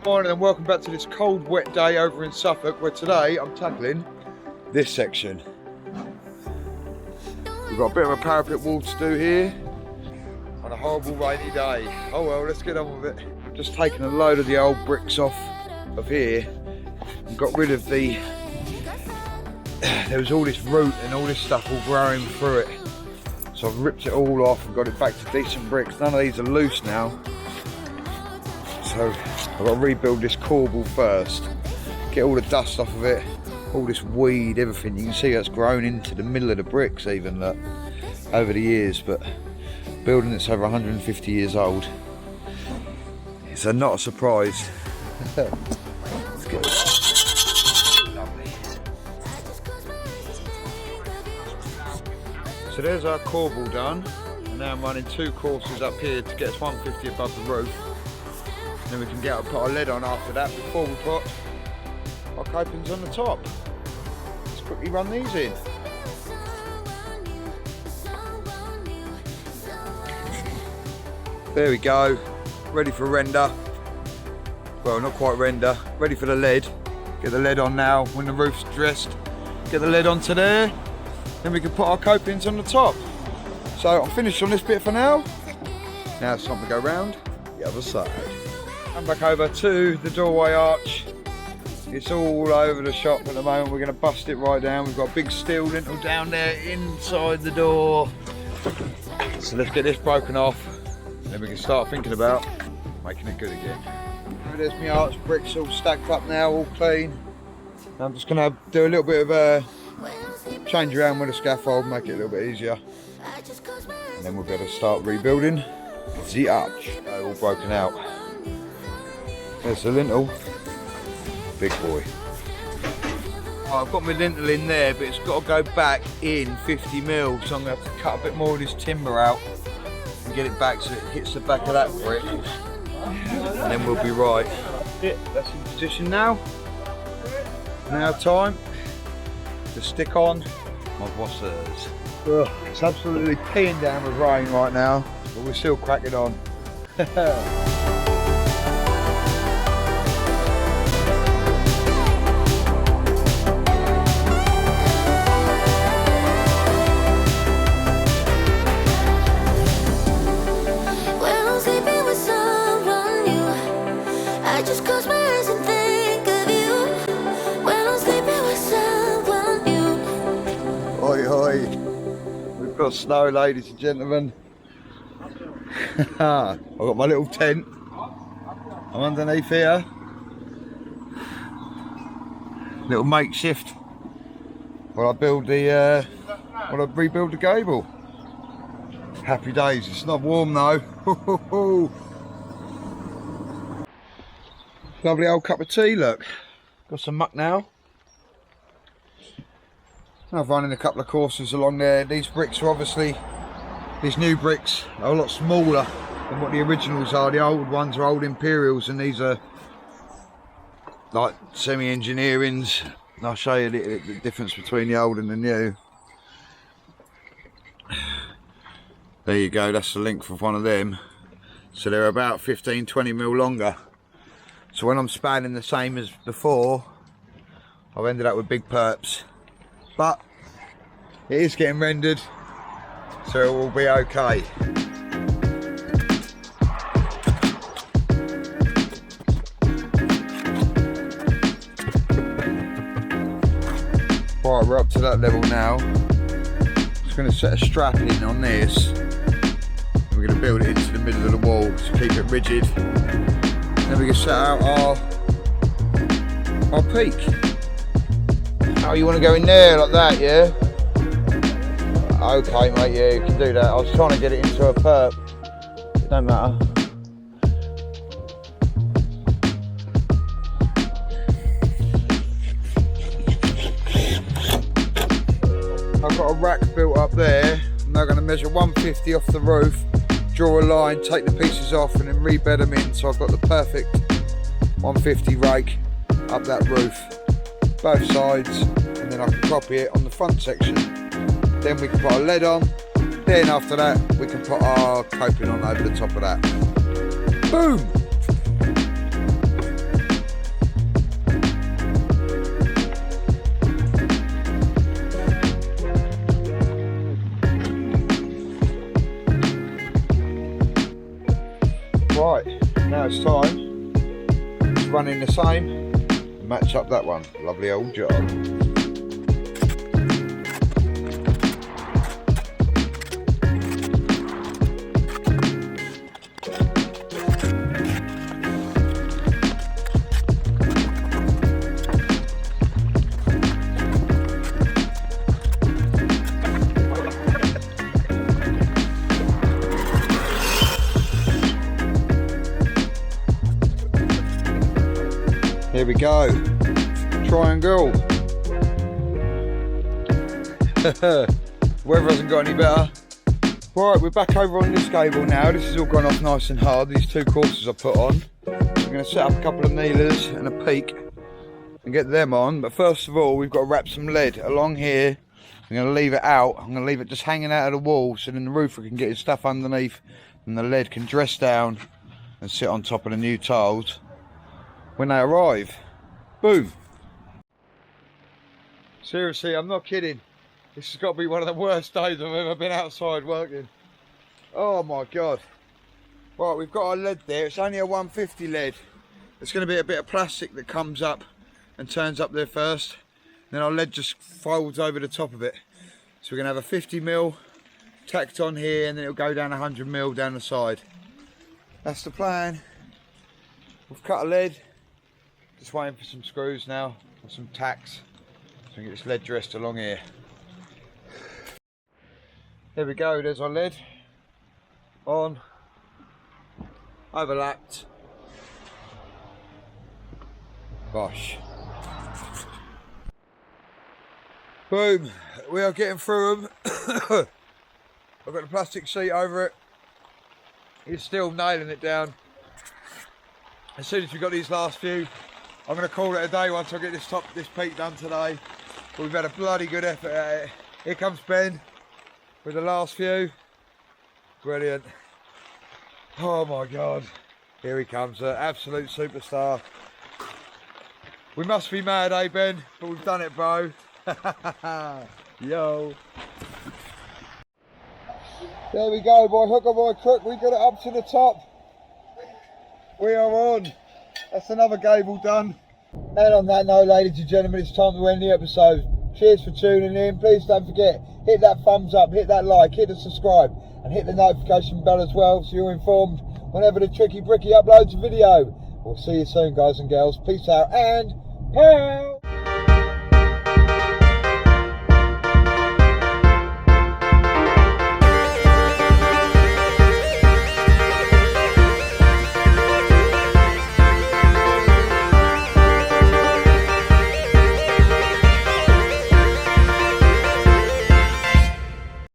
Morning and welcome back to this cold, wet day over in Suffolk, where today I'm tackling this section. We've got a bit of a parapet wall to do here on a horrible rainy day. Oh well, let's get on with it. Just taken a load of the old bricks off of here and got rid of the... there was all this root and all this stuff all growing through it. So I've ripped it all off and got it back to decent bricks. None of these are loose now. So I've got to rebuild this corbel first, get all the dust off of it, all this weed, everything. You can see that's grown into the middle of the bricks even, look, over the years, but building that's over 150 years old. So not a surprise. Let's get it. Lovely. So there's our corbel done, and now I'm running 2 courses up here to get us 150 above the roof. Then we can get put our lead on after that before we put our copings on the top. Let's quickly run these in. There we go, ready for render. Well, not quite render, ready for the lead. Get the lead on now when the roof's dressed. Get the lead onto there, then we can put our copings on the top. So I'm finished on this bit for now. Now it's time to go round the other side. Come back over to the doorway arch. It's all over the shop at the moment. We're going to bust it right down. We've got a big steel lintel down there inside the door. So let's get this broken off. Then we can start thinking about making it good again. There's my arch bricks all stacked up now, all clean. I'm just going to do a little bit of a change around with the scaffold, make it a little bit easier. And then we'll be able to start rebuilding the arch. All broken out. There's the lintel, big boy. Oh, I've got my lintel in there, but it's got to go back in 50 mil, so I'm going to have to cut a bit more of this timber out and get it back so it hits the back of that brick, and then we'll be right. That's in position now. Now time to stick on my bossers. Ugh, it's absolutely peeing down with rain right now, but we're still cracking on. Oi, oi. We've got snow, ladies and gentlemen. I've got my little tent. I'm underneath here. Little makeshift while I build the while I rebuild the gable. Happy days. It's not warm though. Lovely old cup of tea, look. Got some muck now. I've run in a couple of courses along there. These bricks are obviously, these new bricks are a lot smaller than what the originals are. The old ones are old Imperials and these are like semi-engineerings. I'll show you the difference between the old and the new. There you go, that's the length of one of them. So they're about 15-20 mil longer. So when I'm spanning the same as before, I've ended up with big perps. But it is getting rendered, so it will be okay. Right, we're up to that level now. Just going to set a strap in on this. We're going to build it into the middle of the wall to keep it rigid. Then we can set out our peak. Oh, you want to go in there like that, yeah? Okay, mate, yeah, you can do that. I was trying to get it into a perp. It don't matter. I've got a rack built up there. I'm now going to measure 150 off the roof, draw a line, take the pieces off, and then rebed them in. So I've got the perfect 150 rake up that roof. Both sides, and then I can copy it on the front section. Then we can put our lead on. Then after that, we can put our coping on over the top of that. Boom! one in the same and match up that one. Lovely old job. Here we go, triangle. Weather hasn't got any better. Right, we're back over on this gable now. This has all gone off nice and hard, these two courses I put on. We're going to set up a couple of kneelers and a peak and get them on. But first of all, we've got to wrap some lead along here. I'm going to leave it out. I'm going to leave it just hanging out of the wall so then the roofer can get his stuff underneath and the lead can dress down and sit on top of the new tiles when they arrive. Boom. Seriously, I'm not kidding. This has got to be one of the worst days I've ever been outside working. Oh my God. Right, we've got our lead there. It's only a 150 lead. There's going to be a bit of plastic that comes up and turns up there first. Then our lead just folds over the top of it. So we're going to have a 50mm tacked on here and then it'll go down 100mm down the side. That's the plan. We've cut a lead. Just waiting for some screws now, or some tacks, so we can get this lead dressed along here. There we go, there's our lead. On. Overlapped. Bosh. Boom, we are getting through them. I've got the plastic sheet over it. It's still nailing it down. As soon as we've got these last few, I'm going to call it a day once I get this peak done today. But we've had a bloody good effort at it. Here comes Ben with the last few. Brilliant. Oh my God. Here he comes, an absolute superstar. We must be mad, eh Ben? But we've done it, bro. Yo. There we go, by hook or by crook, we got it up to the top. We are on. That's another gable done. And on that note, ladies and gentlemen, it's time to end the episode. Cheers for tuning in. Please don't forget, hit that thumbs up, hit that like, hit the subscribe, and hit the notification bell as well so you're informed whenever the Tricky Bricky uploads a video. We'll see you soon, guys and girls. Peace out and pow!